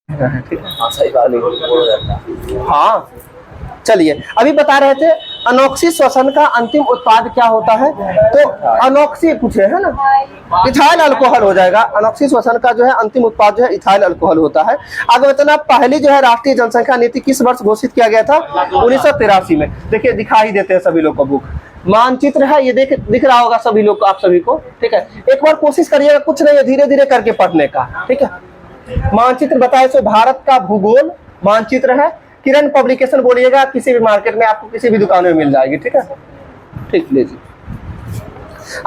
ठीक है, सही बात। हाँ चलिए, अभी बता रहे थे अनोक्सी श्वसन का अंतिम उत्पाद क्या होता है। तो अनोक्सी पूछे है ना, इथाइल अल्कोहल हो जाएगा। अनोक्सी श्वसन का जो है अंतिम उत्पाद जो है इथाइल अल्कोहल होता है। आगे बताना, पहली जो है राष्ट्रीय जनसंख्या नीति किस वर्ष घोषित किया गया था। 1983 में। देखिए दिखा ही देते हैं सभी लोग को बुक, मानचित्र है ये, दिख रहा होगा सभी लोग को, आप सभी को। ठीक है, एक बार कोशिश करिएगा, कुछ नहीं है, धीरे धीरे करके पढ़ने का। ठीक है, मानचित्र बताए सो भारत का भूगोल मानचित्र है। किरण पब्लिकेशन बोलिएगा, किसी भी मार्केट में आपको किसी भी दुकान में मिल जाएगी। ठीक है, ठीक, लीजिए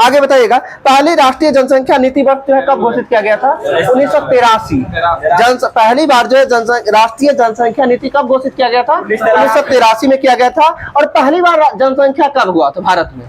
आगे बताइएगा। पहली राष्ट्रीय जनसंख्या नीति वर्ष जो है कब घोषित किया गया था। 1983। पहली बार जो है राष्ट्रीय जनसंख्या नीति कब घोषित किया गया था। 1983 में किया गया था। और पहली बार जनसंख्या कब हुआ था भारत में।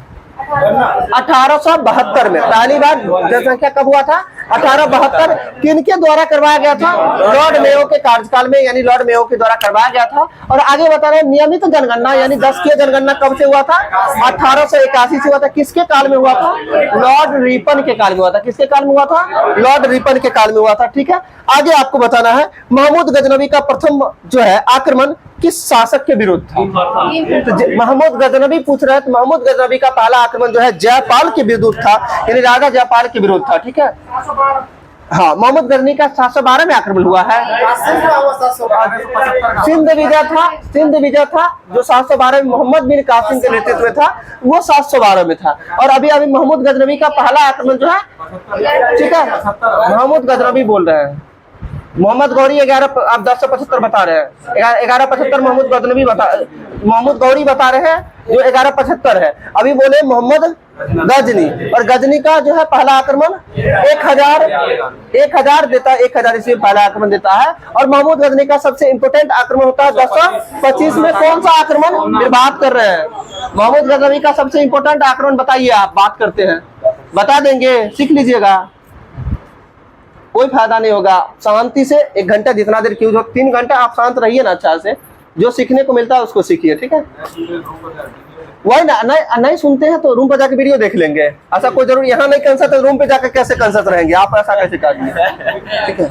1872 में पहली बार जनसंख्या कब हुआ था। 1872। किनके द्वारा करवाया गया था। लॉर्ड मेयो के कार्यकाल में, यानी लॉर्ड मेयो के द्वारा करवाया गया था। और आगे बता रहे हैं नियमित जनगणना यानी 10वीं जनगणना कब से हुआ था। 1881 से हुआ था। किसके काल में हुआ था। लॉर्ड रिपन के काल में हुआ था। किसके काल में हुआ था। लॉर्ड रिपन के काल में हुआ था। ठीक है, आगे आपको बताना है महमूद गजनवी का प्रथम जो है आक्रमण किस शासक के विरुद्ध था। तो महमूद गजनवी पूछ रहे थे, महमूद गजनवी का पहला आक्रमण जो है जयपाल के विरुद्ध था, यानी राजा जयपाल के विरुद्ध था। ठीक है, हाँ, महमूद गजनवी का 712 में आक्रमण हुआ है। सिंध विजय था जो 712 में मोहम्मद बिन कासिम के नेतृत्व में था, वो 712 में था। और अभी महमूद गजनवी का पहला आक्रमण जो है, ठीक है, महमूद गजनवी बोल रहे हैं। मोहम्मद गौरी 11, आप 1075 बता रहे हैं। 1175 मोहम्मद गौरी बता रहे हैं जो 1175 है। अभी बोले मोहम्मद गजनी, और गजनी का जो है पहला आक्रमण 1000 देता है। 1000 ईस्वी पहला आक्रमण देता है। और महमूद गजनी का सबसे इंपोर्टेंट आक्रमण होता है 1025 में। कौन सा आक्रमण फिर बात कर रहे हैं। महमूद गजनी का सबसे इंपोर्टेंट आक्रमण बताइए, आप बात करते हैं, बता देंगे, सीख लीजिएगा, कोई फायदा नहीं होगा। शांति से 1 घंटा जितना देर क्यों, 3 घंटा आप शांत रहिए ना, अच्छा से जो सीखने को मिलता है उसको सीखिए। ठीक है, वही ना, नहीं सुनते हैं तो रूम पर जाके वीडियो देख लेंगे। ऐसा कोई जरूर यहाँ नहीं कंसर्ट है, रूम पे जाकर कैसे कंसर्ट रहेंगे आप, ऐसा कैसे काटिए। ठीक है,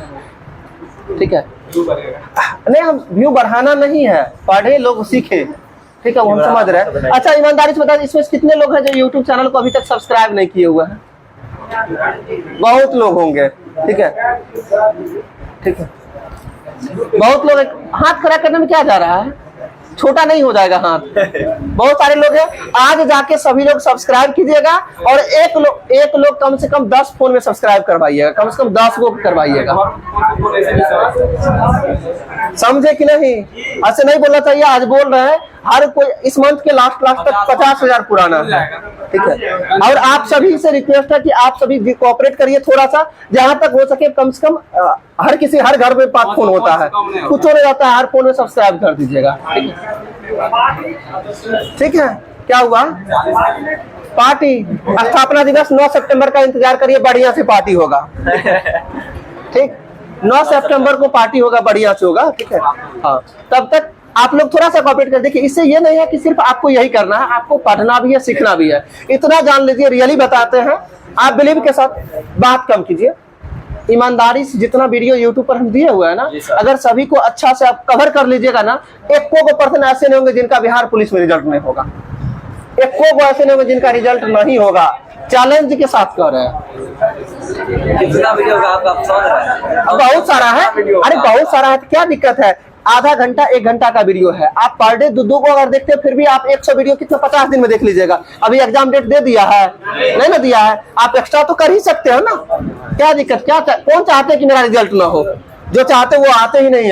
ठीक है, नहीं हम व्यू बढ़ाना नहीं है, पढ़े लोग सीखे। ठीक है, वो हम समझ रहे हैं। अच्छा ईमानदारी से बता, इसमें कितने लोग हैं जो यूट्यूब चैनल को अभी तक सब्सक्राइब नहीं किए हुए हैं। बहुत लोग होंगे। ठीक है, ठीक है, बहुत लोग। हाथ खड़ा करने में क्या जा रहा है, छोटा नहीं हो जाएगा हाथ। बहुत सारे लोग हैं, आज जाके सभी लोग सब्सक्राइब कीजिएगा। और एक लोग कम से कम 10 फोन में सब्सक्राइब करवाइएगा, कम से कम 10 को करवाइएगा। समझे कि नहीं, ऐसे नहीं बोलना चाहिए। आज बोल रहे हैं हर कोई इस मंथ के लास्ट तक 50,000 पुराना है। ठीक है, और आप सभी से रिक्वेस्ट है कि आप सभी कोऑपरेट करिए थोड़ा सा, जहां तक हो सके कम से कम। हर घर में 5 फोन होता है, कुछ हो जाता है, हर फोन में सब्सक्राइब कर दीजिएगा। ठीक है, क्या हुआ, पार्टी स्थापना दिवस 9 सितंबर का इंतजार करिए, बढ़िया से पार्टी होगा। ठीक, 9 सितंबर को पार्टी होगा, बढ़िया से होगा। ठीक है, हाँ, तब तक आप लोग थोड़ा सा कॉपरेट कर देखिए। इससे ये नहीं है कि सिर्फ आपको यही करना है, आपको पढ़ना भी है, सीखना भी है। इतना जान लीजिए, रियली बताते हैं, आप बिलीव के साथ बात कम कीजिए। ईमानदारी से जितना वीडियो यूट्यूब पर हम दिए हुए हैं ना, अगर सभी को अच्छा से आप कवर कर लीजिएगा ना, 1% ऐसे नहीं होंगे जिनका बिहार पुलिस में रिजल्ट नहीं होगा। 1 ऐसे नहीं होंगे जिनका रिजल्ट नहीं होगा। चैलेंज के साथ कह रहे हैं। कितना वीडियो का आप समझ रहे हैं? बहुत सारा है, अरे बहुत सारा है, तो क्या दिक्कत है। आधा घंटा 1 घंटा का वीडियो है, आप पर डे 2 को अगर देखते हैं, फिर भी आप 100 वीडियो कितना 50 दिन में देख लीजिएगा। अभी एग्जाम डेट दे दिया है, नहीं ना दिया है, आप एक्स्ट्रा तो कर ही सकते हो ना। क्या दिक्कत, कौन चाहते हैं कि मेरा रिजल्ट ना हो। जो चाहते वो आते ही नहीं।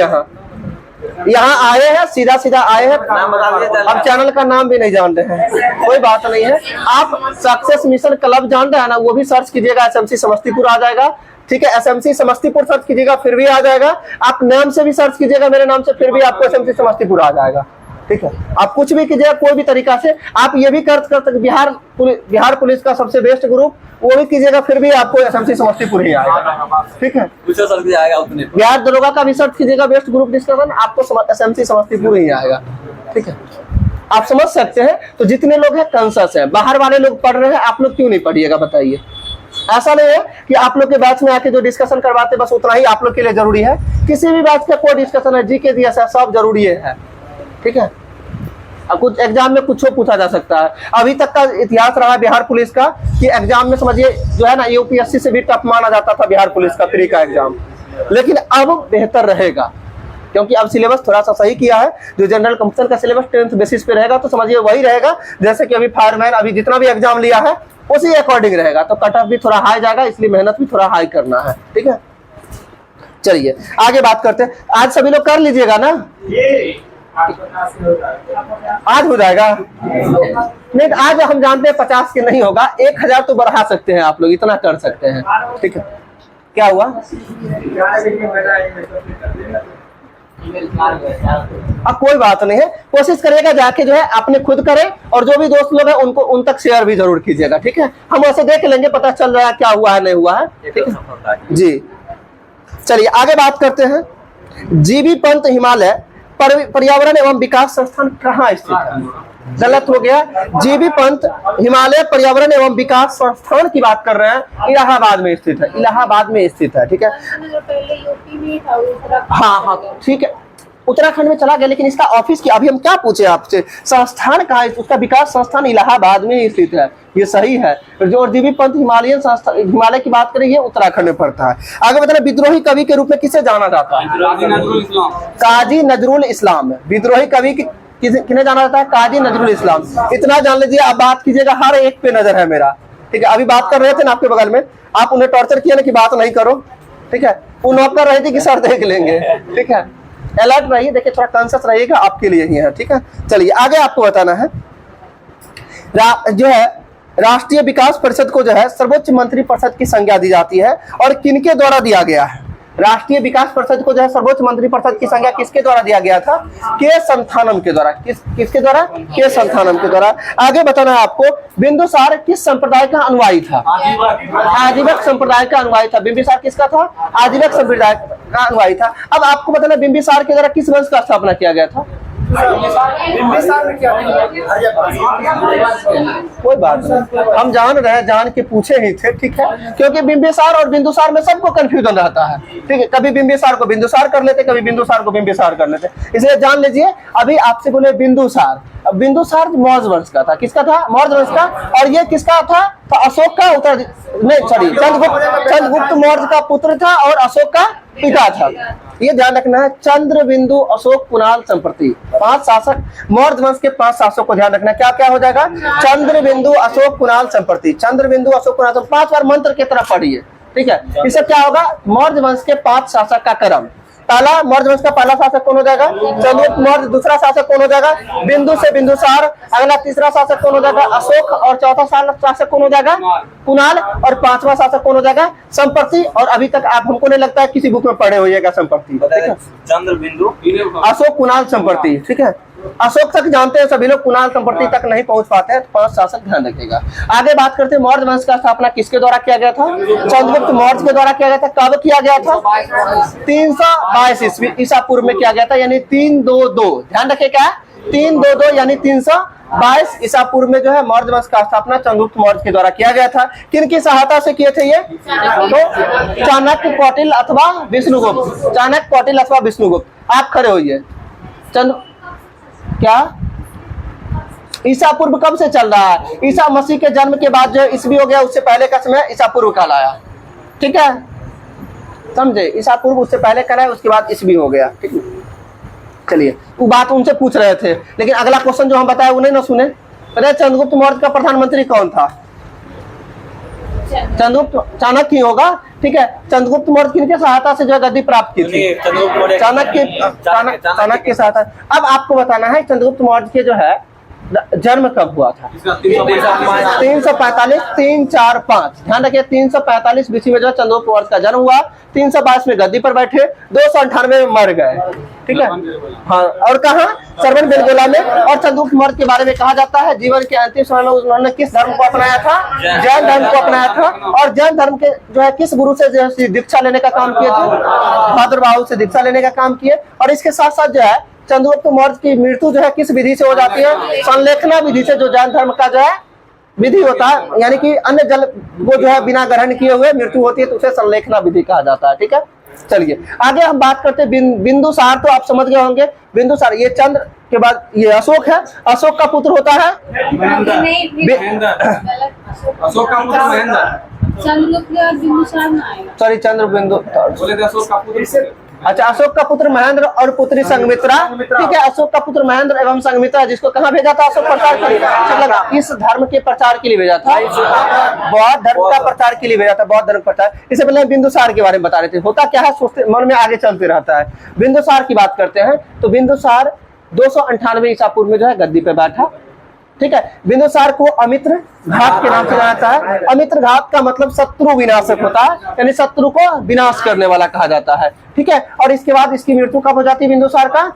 यहाँ आए हैं, सीधा आए हैं, अब चैनल का नाम भी नहीं जानते हैं, कोई बात नहीं है। आप सक्सेस मिशन क्लब जान रहे हैं ना, वो भी सर्च कीजिएगा, SMC समस्तीपुर आ जाएगा। ठीक है, SMC समस्तीपुर सर्च कीजिएगा, फिर भी आ जाएगा। आप नाम से भी सर्च कीजिएगा मेरे नाम से, फिर भी आपको SMC समस्तीपुर आ जाएगा। ठीक है, आप कुछ भी कीजिएगा, कोई भी तरीका से। आप ये भी कर सकते, बिहार पुलिस का सबसे बेस्ट ग्रुप, वो भी कीजिएगा, फिर भी आपको SMC समस्तीपुर ही आएगा। ठीक है, बिहार दरोगा का भी सर्च कीजिएगा, बेस्ट ग्रुप डिस्कशन, आपको SMC समस्तीपुर ही आएगा। ठीक है, आप समझ सकते हैं। तो जितने लोग हैं कंसस है, बाहर वाले लोग पढ़ रहे हैं, आप लोग क्यों नहीं पढ़िएगा बताइए। ऐसा नहीं है कि आप लोग के बैच में आके जो डिस्कशन करवाते बस उतना ही आप लोग के लिए जरूरी है। किसी भी बैच का कोई डिस्कशन है, जीके दिया सब जरूरी है, ठीक है। कुछ एग्जाम में कुछ पूछा जा सकता है। अभी तक का इतिहास रहा बिहार पुलिस का कि एग्जाम में समझिए जो है ना यूपीएससी से भी टफ माना जाता था बिहार पुलिस का प्री का एग्जाम, लेकिन अब बेहतर रहेगा क्योंकि अब सिलेबस थोड़ा सा सही किया है। जो जनरल कंपटीशन का सिलेबस 10th बेसिस पे रहेगा तो समझिए वही रहेगा जैसे कि अभी फायरमैन अभी जितना भी एग्जाम लिया है उसी अकॉर्डिंग रहेगा, तो कट ऑफ भी थोड़ा हाई जाएगा, इसलिए मेहनत भी थोड़ा हाई करना है, ठीक है। चलिए आगे बात करते हैं। आज सभी लोग कर लीजिएगा ना, आज हो जाएगा नहीं, आज हम जानते हैं 50 के नहीं होगा, 1000 तो बढ़ा सकते हैं आप लोग, इतना कर सकते हैं, ठीक है। क्या हुआ? अब कोई बात नहीं है, कोशिश करिएगा जाके जो है अपने खुद करें और जो भी दोस्त लोग हैं उनको उन तक शेयर भी जरूर कीजिएगा, ठीक है। हम ऐसे देख लेंगे, पता चल रहा है क्या हुआ है नहीं हुआ है, ठीक है जी। चलिए आगे बात करते हैं। जीबी पंत हिमालय पर्यावरण एवं विकास संस्थान कहाँ स्थित है? गलत हो गया। जीबी पंत हिमालय पर्यावरण एवं विकास संस्थान की बात कर रहे हैं, इलाहाबाद में स्थित है, इलाहाबाद में स्थित है, ठीक है। हाँ ठीक है, उत्तराखंड में चला गया, लेकिन इसका ऑफिस की अभी हम क्या पूछे आपसे, संस्थान कहाँ है? उसका विकास संस्थान इलाहाबाद में स्थित है, ये सही है। जो जीबी पंत हिमालयन संस्थान हिमालय की बात करें ये उत्तराखंड में पड़ता है। आगे बताना, विद्रोही कवि के रूप में किसे जाना जाता है? काजी नजरुल इस्लाम। विद्रोही कवि किन्हें जाना जाता है? काजी नजरुल इस्लाम। इतना जान लीजिए, अब बात कीजिएगा, हर एक पे नजर है मेरा, ठीक है। अभी बात कर रहे थे ना आपके बगल में, आप उन्हें टॉर्चर किया ना कि बात नहीं करो, ठीक है। वो नॉक कर रही थी कि सर देख लेंगे, ठीक है। अलर्ट रहिए, देखिए थोड़ा कॉन्शियस रहिएगा, आपके लिए ही है, ठीक है। चलिए आगे आपको बताना है, जो है राष्ट्रीय विकास परिषद को जो है सर्वोच्च मंत्री परिषद की संज्ञा दी जाती है और किनके द्वारा दिया गया है? राष्ट्रीय विकास परिषद को जो है सर्वोच्च मंत्री परिषद की संज्ञा किसके द्वारा दिया गया था? के संथानम के द्वारा। किसके द्वारा? के संथानम के द्वारा। आगे बताना है आपको, बिंदुसार किस संप्रदाय का अनुयायी था? आजीवक संप्रदाय का अनुयायी था। बिंबिसार किसका था? आजीवक संप्रदाय का अनुयायी था। अब आपको बताना, बिंबिसार के द्वारा किस वंश का स्थापना किया गया था? कोई बात नहीं, हम जान रहे हैं, जान के पूछे ही थे, ठीक है। क्योंकि बिंबिसार और बिंदुसार में सबको कंफ्यूजन रहता है, ठीक है। कभी बिंबिसार को बिंदुसार कर लेते, कभी बिंदुसार को बिंबिसार कर लेते, इसलिए जान लीजिए। अभी आपसे बोले बिंदुसार, अब बिंदुसार मौर्य वंश का था। किसका था? मौर्य वंश का। और ये किसका था? तो अशोक का चंद्रगुप्त मौर्य का पुत्र था और अशोक का पिता था। ये ध्यान रखना है। चंद्र बिंदु अशोक कुणाल संप्रति, 5 शासक, मौर्य वंश के 5 शासक को ध्यान रखना। क्या क्या हो जाएगा? चंद्र बिंदु अशोक कुणाल संप्रति, चंद्र बिंदु अशोक कुणाल। 5 बार मंत्र की तरह पढ़िए, ठीक है। इससे क्या होगा? मौर्य वंश के 5 शासक का क्रम। पहला मौर्य वंश का पहला शासक कौन हो जाएगा? चंद्रगुप्त मौर्य। दूसरा शासक कौन हो जाएगा? बिंदु से बिंदुसार। अगला तीसरा शासक कौन हो जाएगा? अशोक। और चौथा शासक कौन हो जाएगा? कुणाल। और 5वां शासक कौन हो जाएगा? संप्रति। और अभी तक आप हमको नहीं लगता है किसी बुक में पढ़े होइएगा संप्रति, चंद्र बिंदु अशोक कुणाल संप्रति, ठीक है। अशोक तक जानते हैं सभी लोग, कुणाल संप्रति तक नहीं पहुंच पाते हैं, तो 5 शासक ध्यान रखिएगा। आगे बात करते हैं, मौर्य वंश का स्थापना किसके द्वारा किया गया था? चंद्रगुप्त मौर्य के द्वारा किया गया था। कब किया गया था? 322 ईस्वी ईसा पूर्व में किया गया था, यानी 322। ध्यान रखिए, क्या? 322 यानी 322 ईसा पूर्व में जो है मौर्य वंश का स्थापना चंद्रगुप्त मौर्य के द्वारा किया गया था। किनकी सहायता से किए थे ये? तो चाणक्य, कौटिल्य अथवा विष्णुगुप्त। चाणक्य, कौटिल्य अथवा विष्णुगुप्त। आप खड़े होइए। क्या ईसा पूर्व कब से चल रहा है? ईसा मसीह के जन्म के बाद जो ईस्वी हो गया, उससे पहले का समय ईसा पूर्व कहलाया, ठीक है। समझे? ईसा पूर्व उससे पहले कहलाया, उसके बाद ईस्वी हो गया, ठीक है। चलिए, वो बात उनसे पूछ रहे थे, लेकिन अगला क्वेश्चन जो हम बताए वो नहीं ना सुने। अरे चंद्रगुप्त मौर्य का प्रधानमंत्री कौन था? चंद्रगुप्त, चाणक्य ही होगा, ठीक है। चंद्रगुप्त मौर्य किनके सहायता से जो गद्दी प्राप्त की थी? चाणक्य की सहायता। अब आपको बताना है चंद्रगुप्त मौर्य के जो है जन्म कब हुआ था? 345, 345। ध्यान रखिए, 345 बीसी में जो चंद्रगुप्त मौर्य का जन्म हुआ। 322 में गद्दी पर बैठे, 298 में मर गए, ठीक है। हाँ, और कहाँ? सरवन बेलगोला में। और चंद्रगुप्त मौर्य के बारे में कहा जाता है जीवन के अंतिम समय में उन्होंने किस धर्म को अपनाया था? जैन धर्म को अपनाया था। और जैन धर्म के जो है किस गुरु से जो है दीक्षा लेने का काम किए थे? भद्रबाहु से दीक्षा लेने का काम किए। और इसके साथ साथ जो है चंद्रगुप्त मौर्य की मृत्यु जो है किस विधि से हो जाती है? संलेखना विधि से, जो जैन धर्म का जो है विधि होता है, यानी कि अन्य जल को जो है बिना ग्रहण किए हुए मृत्यु होती है तो उसे संलेखना विधि कहा जाता है। ठीक है, चलिए आगे हम बात करते हैं बिंदुसार। तो आप समझ गए होंगे बिंदुसार, ये चंद्र के बाद ये अशोक है, अशोक का पुत्र होता है अशोक का पुत्र महेंद्र। सॉरी चंद्र बिंदु, बोले थे अशोक का पुत्र। अच्छा अशोक का पुत्र महेंद्र और पुत्री संघमित्रा। ठीक है, अशोक का पुत्र महेंद्र एवं संघमित्रा, जिसको कहाँ भेजा था अशोक प्रचार के लिए, मतलब इस धर्म के प्रचार के लिए भेजा था, बौद्ध धर्म का प्रचार के लिए भेजा था, बौद्ध धर्म प्रचार। इससे पहले बिंदुसार के बारे में बता रहे थे। होता क्या है, सोचते मन में आगे चलते रहता है। बिंदुसार की बात करते हैं तो बिंदुसार 298 ईसा पूर्व में जो है गद्दी पे बैठा। ठीक है, बिंदुसार को अमित्र घात के नाम से जाना जाता है। अमित्र घात का मतलब शत्रु विनाशक होता है, यानी शत्रु को विनाश करने वाला कहा जाता है। ठीक है, और इसके बाद इसकी मृत्यु कब हो जाती है बिंदुसार का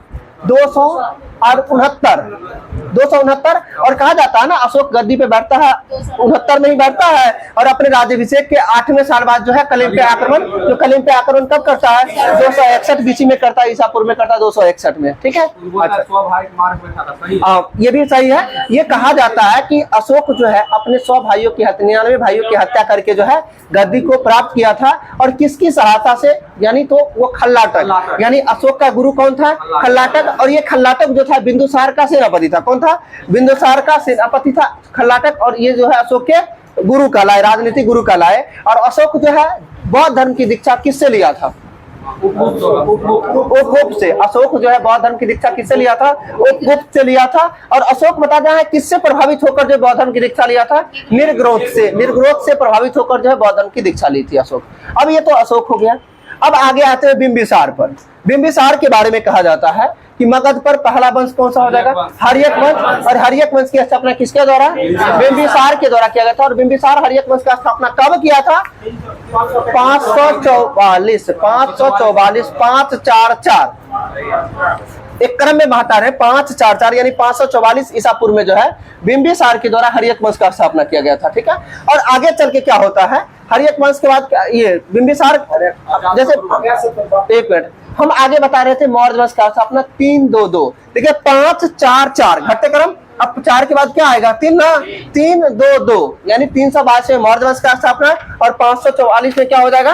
269 और कहा जाता है ना अशोक गद्दी पे बैठता है 69 में ही बैठता है और अपने राज्याभिषेक के 8वें साल बाद जो है कलिंग पे आक्रमण, जो कलिंग पे आक्रमण कब करता है 261 बीसी में करता है, ईसा पूर्व में करता है 261 में। ठीक है, ये भी सही है। ये कहा जाता है कि अशोक जो है अपने 100 भाइयों की 99 भाइयों की हत्या करके जो है गद्दी को प्राप्त किया था। और किसकी सहायता से, यानी तो वो खल्लाटक, यानी अशोक का गुरु कौन था, खल्लाटक। और ये खल्लाटक जो था बिंदुसार का सेनापति था। कौन था, बिंदुसार का सेनापति था खल्लाटक। और ये जो है अशोक के गुरु कहलाए, राजनीतिक गुरु कहलाए। और अशोक जो है बौद्ध धर्म की दीक्षा किससे लिया था, उपगुप्त से। अशोक जो है बौद्ध धर्म की दीक्षा किससे लिया था, उपगुप्त से लिया था। और अशोक बताया है किससे प्रभावित होकर जो बौद्ध धर्म की दीक्षा लिया था, निर्ग्रोध से प्रभावित होकर जो है बौद्ध धर्म की दीक्षा ली थी अशोक। अब ये तो अशोक हो गया। अब आगे आते हैं बिंबिसार पर। बिंबिसार के बारे में कहा जाता है कि मगध पर पहला वंश कौन सा हो जाएगा, हर्यक वंश। और हर्यक वंश की स्थापना किसके द्वारा, बिंबिसार के द्वारा किया गया था। और बिंबिसार हर्यक वंश का स्थापना कब किया था, 544 544 एक क्रम में बहता है 544 यानी 544 ईसा पूर्व में जो है बिंबिसार के द्वारा हर्यक वंश का स्थापना किया गया था। ठीक है, और आगे चल के क्या होता है, हर्यक वंश के बाद ये बिंबिसार, जैसे एक मिनट हम आगे बता रहे थे मौर्य वंश का स्थापना 322। देखिए 544 घटते क्रम, अब 4 के बाद क्या आएगा 3 ना, 322 यानी 322 में मौर्य वंश का स्थापना और 544 में क्या हो जाएगा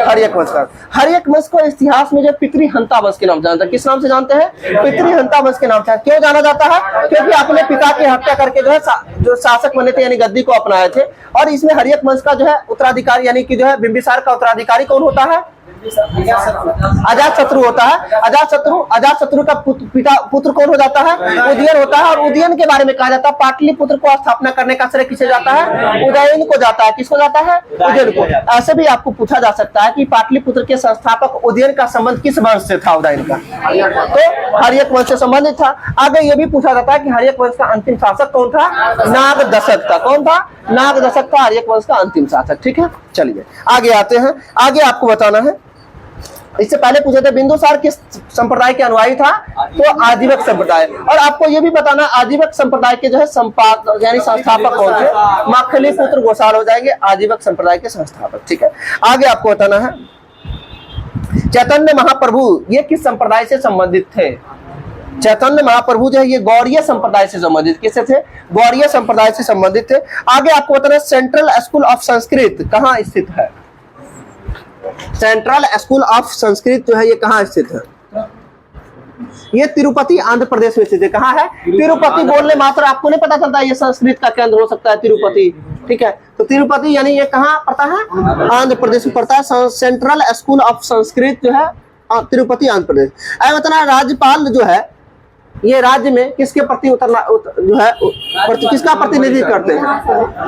हर्यक वंश का। हर्यक वंश को इतिहास में जो पितृहंता वंश के नाम जानते हैं। किस नाम से जानते हैं, पितृहंता वंश के नाम से। क्यों जाना जाता है, क्योंकि अपने पिता की हत्या करके जो है जो शासक बने थे यानी गद्दी को अपनाए थे। और इसमें हर्यक वंश का जो है उत्तराधिकारी यानी कि जो है बिंबिसार का उत्तराधिकारी कौन होता है, अजातशत्रु होता है। अजातशत्रु का पुत्र कौन हो जाता है, उदयन होता है। और उदयन के बारे में कहा जाता है पाटलिपुत्र को स्थापना करने का श्रेय किसे जाता है, उदयन को जाता है। किसको जाता है, उदयन को। ऐसे भी आपको पूछा जा सकता है कि पाटलिपुत्र के संस्थापक उदयन का संबंध किस वंश से था, उदयन का तो हर्यक वंश से संबंधित था। आगे ये भी पूछा जाता है कि हर्यक वंश का अंतिम शासक कौन था, नागदशक था। कौन था, नागदशक था हर्यक वंश का अंतिम शासक। ठीक है, चलिए आगे आते हैं। आगे आपको बताना है, इससे पहले पूछे थे बिंदुसार किस संप्रदाय के अनुयायी था, तो आजीवक संप्रदाय। और आपको ये भी बताना आजीवक संप्रदाय के जो है संपादक यानी संस्थापक कौन थे, माखली पुत्र गोसाल हो जाएंगे आजीवक संप्रदाय के संस्थापक। ठीक है, आगे आपको बताना है चैतन्य महाप्रभु ये किस संप्रदाय से संबंधित थे। चैतन्य महाप्रभु जो है ये गौड़ीय संप्रदाय से संबंधित, किससे थे, गौड़ीय संप्रदाय से संबंधित थे। आगे आपको बताना सेंट्रल स्कूल ऑफ संस्कृत कहाँ स्थित है, सेंट्रल स्कूल ऑफ संस्कृत जो है ये कहाँ स्थित है, ये तिरुपति आंध्र प्रदेश में स्थित है। कहाँ है, तिरुपति। बोलने मात्र आपको नहीं पता चलता ये संस्कृत का केंद्र हो सकता है तिरुपति। ठीक है, तो तिरुपति यानी ये कहाँ पड़ता है, आंध्र प्रदेश में पड़ता है। सेंट्रल स्कूल ऑफ संस्कृत जो है तिरुपति आंध्र प्रदेश। बताना राज्यपाल जो है ये राज्य में किसके प्रति जो है किसका प्रतिनिधित्व करते हैं,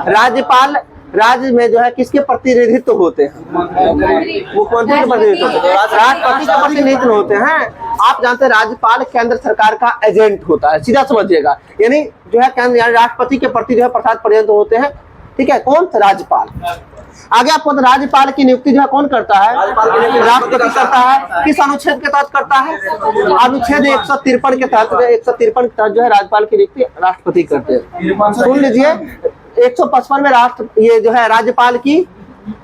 राज्यपाल राज्य में जो है किसके प्रतिनिधित्व होते हैं, मुख्यमंत्री के प्रतिनिधित्व होते हैं, राष्ट्रपति का प्रतिनिधित्व होते हैं। आप जानते हैं राज्यपाल केंद्र सरकार का एजेंट होता है, सीधा समझिएगा। यानी जो है केंद्र यानी राष्ट्रपति के प्रति जो है प्रसाद पर्यंत होते हैं। ठीक है, कौन, राज्यपाल। आगे आपको राज्यपाल की नियुक्ति जो है कौन करता है, राष्ट्रपति करता है। किस अनुच्छेद के तहत करता है, अनुच्छेद 153 के तहत। 153 के तहत जो है राज्यपाल की नियुक्ति राष्ट्रपति करते हैं। सुन लीजिए 155 में ये जो है राज्यपाल की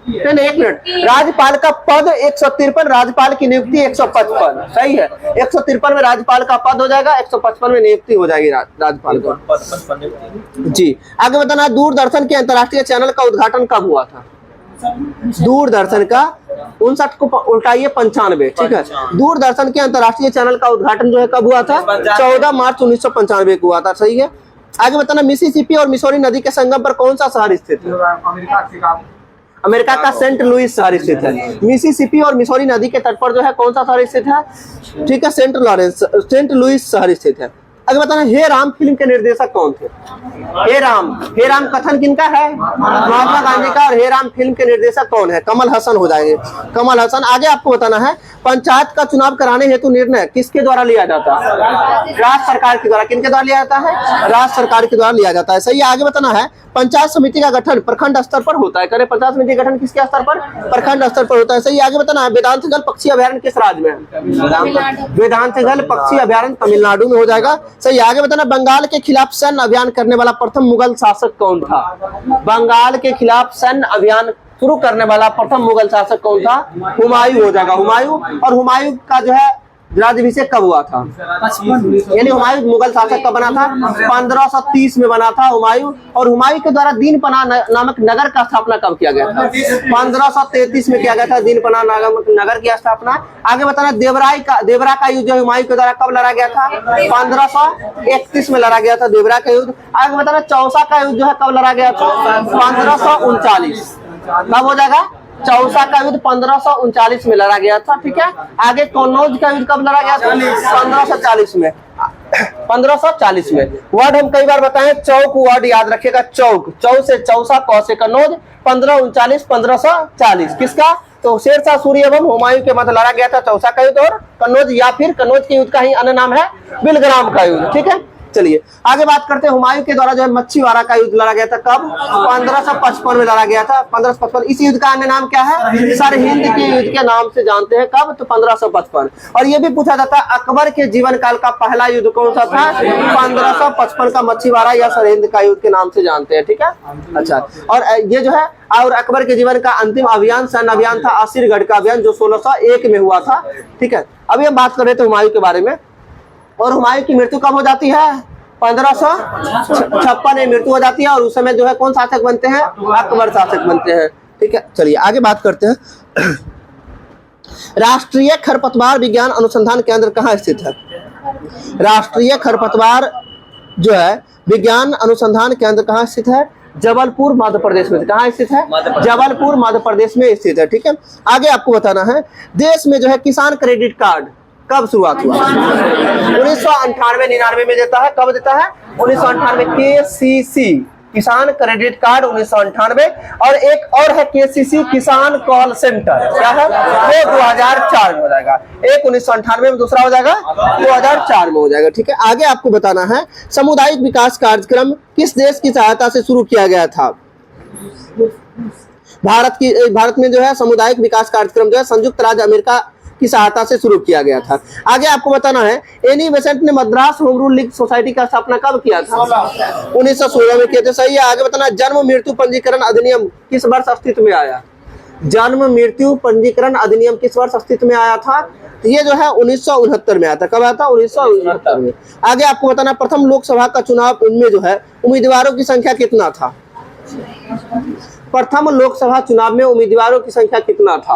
नहीं, 1 मिनट। राज्यपाल का पद 153, राज्यपाल की नियुक्ति 155। सही है, 153 में राज्यपाल का पद हो जाएगा, 155 में नियुक्ति हो जाएगी राज्यपाल को। जी आगे बताना, दूरदर्शन के अंतर्राष्ट्रीय चैनल का उद्घाटन कब हुआ था? दूरदर्शन का 59 को उल्टाइए 95, ठीक है। दूरदर्शन के अंतर्राष्ट्रीय चैनल का उद्घाटन जो है कब हुआ था? 14 मार्च 1995 को हुआ था। सही है। आगे बताना, मिसिसिपी और मिसौरी नदी के संगम पर कौन सा शहर स्थित है? अमेरिका का सेंट लुइस शहर स्थित है। मिसिसिपी और मिसौरी नदी के तट पर जो है कौन सा शहर स्थित है? ठीक है, सेंट लुइस शहर स्थित है। आगे बताना, हे राम फिल्म के निर्देशक कौन थे? हे राम कथन किनका है? महात्मा गांधी का। और हे राम फिल्म के निर्देशक कौन है? कमल हसन हो जाएंगे, कमल हसन। आगे आपको बताना है, पंचायत का चुनाव कराने हेतु निर्णय किसके द्वारा लिया जाता है? राज्य सरकार के द्वारा। किनके द्वारा लिया जाता है? राज्य सरकार के द्वारा लिया जाता है। सही है। आगे बताना है, पंचायत समिति का गठन प्रखंड स्तर पर होता है। करे, पंचायत समिति का गठन किसके स्तर पर? प्रखंड स्तर पर होता है। सही। आगे बताना है, वेदांतगल पक्षी अभयारण्य किस राज्य में है? वेदांतगल पक्षी अभयारण्य तमिलनाडु में हो जाएगा। सही। आगे बताना, बंगाल के खिलाफ सैन्य अभियान करने वाला प्रथम मुगल शासक कौन था? बंगाल के खिलाफ सैन्य अभियान शुरू करने वाला प्रथम मुगल शासक कौन था? हुमायूं हो जाएगा, हुमायूं। और हुमायूं का जो है राज्याभिषेक कब हुआ था? यानी हुमायूं मुगल शासक कब बना था? 1530 में बना था हुमायूं। और हुमायूं के द्वारा दीनपना नामक नगर का स्थापना कब किया गया था? 1533 में किया गया था दीनपना नामक नगर की स्थापना। आगे बताना, देवरा का युद्ध जो हुमायूं के द्वारा कब लड़ा गया था? 1531 में लड़ा गया था देवरा का युद्ध। आगे बताना, चौसा का युद्ध जो है कब लड़ा गया था? 1539। कब हो जाएगा? चौसा का युद्ध 1539 में लड़ा गया था। ठीक है। आगे कन्नौज का युद्ध कब लड़ा गया था? 1540 में। 1540 में। वर्ड हम कई बार बताएं, चौक वर्ड याद रखिएगा, चौक। चौ से चौसा, कौ से कन्नौज। 1539 1540 किसका? तो शेरशाह सूरी एवं हुमायूं के मध्य लड़ा गया था चौसा का युद्ध। और कन्नौज या फिर कन्नौज के युद्ध का ही अन्य नाम है बिलग्राम का युद्ध। ठीक है। चलिए आगे बात करते हैं, हुमायूं के द्वारा जो है मच्छीवाड़ा का युद्ध लड़ा गया था कब? 1555 में लड़ा गया था, 1555। इस युद्ध का अन्य नाम क्या है? सरहिंद के युद्ध के नाम से जानते हैं। कब? तो 1555। और ये भी पूछा जाता है, अकबर के जीवन काल का पहला युद्ध कौन सा था? 1555 का मच्छीवाड़ा या सरहिंद का युद्ध के नाम से जानते हैं। ठीक है। अच्छा, और ये जो है, और अकबर के जीवन का अंतिम अभियान सैन्य अभियान था आसिरगढ़ का अभियान, जो 1601 में हुआ था। ठीक है। अभी हम बात कर रहे थे हुमायूं के बारे में। और हुमायूं की मृत्यु कब हो जाती है? 1556 में मृत्यु हो जाती है। और उस समय जो है कौन शासक बनते हैं? अकबर शासक बनते हैं। ठीक है। चलिए आगे बात करते हैं, राष्ट्रीय खरपतवार विज्ञान अनुसंधान केंद्र कहाँ स्थित है? राष्ट्रीय खरपतवार जो है विज्ञान अनुसंधान केंद्र कहाँ स्थित है? जबलपुर मध्य प्रदेश में। कहाँ स्थित है? जबलपुर मध्य प्रदेश में स्थित है। ठीक है। आगे आपको बताना है, देश में जो है किसान क्रेडिट कार्ड कब शुरुआत हुआ? 1998-99 में देता है। कब देता है? 1998। KCC किसान क्रेडिट कार्ड 1998। और एक और है KCC किसान कॉल सेंटर, क्या है? वो 2004 में हो जाएगा। एक 1998 में, दूसरा हो जाएगा 2004 में हो जाएगा। ठीक है। आगे आपको बताना है, सामुदायिक विकास कार्यक्रम किस देश की सहायता से शुरू किया गया था? भारत में जो है सामुदायिक विकास कार्यक्रम जो है संयुक्त राज्य अमेरिका की सहायता से शुरू किया गया था। आगे आपको बताना है, एनी बेसेंट ने Madras home rule league society का स्थापना कब किया था? 1916 में किया था। सही है। आगे बताना, जन्म मृत्यु पंजीकरण अधिनियम किस वर्ष अस्तित्व में आया? जन्म मृत्यु पंजीकरण अधिनियम किस वर्ष अस्तित्व में आया था? ये जो है 1969 में आया था। कब आया था? 1969 में। आगे आपको बताना, प्रथम लोकसभा का चुनाव उनमें जो है उम्मीदवारों की संख्या कितना था? प्रथम लोकसभा चुनाव में उम्मीदवारों की संख्या कितना था?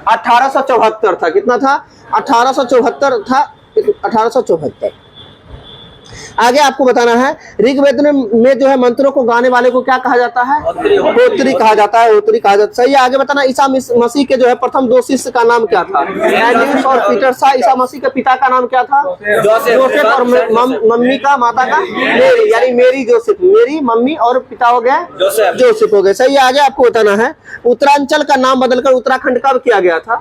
1874 था। कितना था? 1874 था। 1874। आगे आपको बताना है, ऋग्वेद में जो है मंत्रों को गाने वाले को क्या कहा जाता है? होत्री कहा जाता है। होत्री कहा जाता है। सही है। आगे बताना, ईसा मसीह के जो है प्रथम 2 शिष्य का नाम क्या था? एनियस और पीटर। ईसा मसीह के पिता का नाम क्या था? जोसेफ। और मम्मी का, माता का मेरी, यानी मेरी जोसेफ। मेरी मम्मी और पिता हो गए जोसेफ हो गए। सही है। आगे आपको बताना है, उत्तरांचल का नाम बदलकर उत्तराखंड कब किया गया था?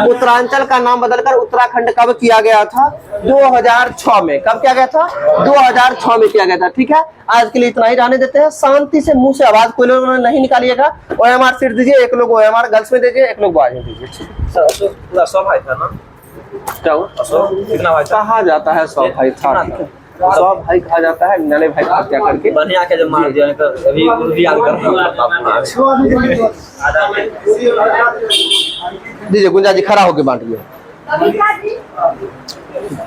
उत्तरांचल का नाम बदलकर उत्तराखंड कब किया गया था? 2006 में। कब किया गया था? 2006 में किया गया था। ठीक है। आज के लिए इतना ही रहने देते हैं। शांति से मुंह से आवाज कोई लोग नहीं निकालिएगा। OMR सीट दीजिए, एक लोग OMR गर्ल्स में दीजिए, एक लोग बॉयज में दीजिए। पूरा 100 भाई था ना? क्या हुआ? कितना भाई था? कहा जाता है 100 भाई था। सौ भाई कहा जाता है, नले भाई की हत्या करके। बढ़िया के जब मार दिया नहीं तो अभी भी याद कर रहा हूँ। दीजिए गुंजा जी, खड़ा होके बांटिए,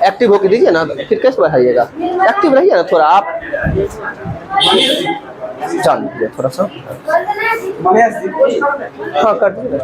एक्टिव होके दीजिए ना, फिर कैसे बढ़ाइएगा, एक्टिव रहिए ना थोड़ा आप, जान दीजिए थोड़ा सा, हाँ कर दीजिए।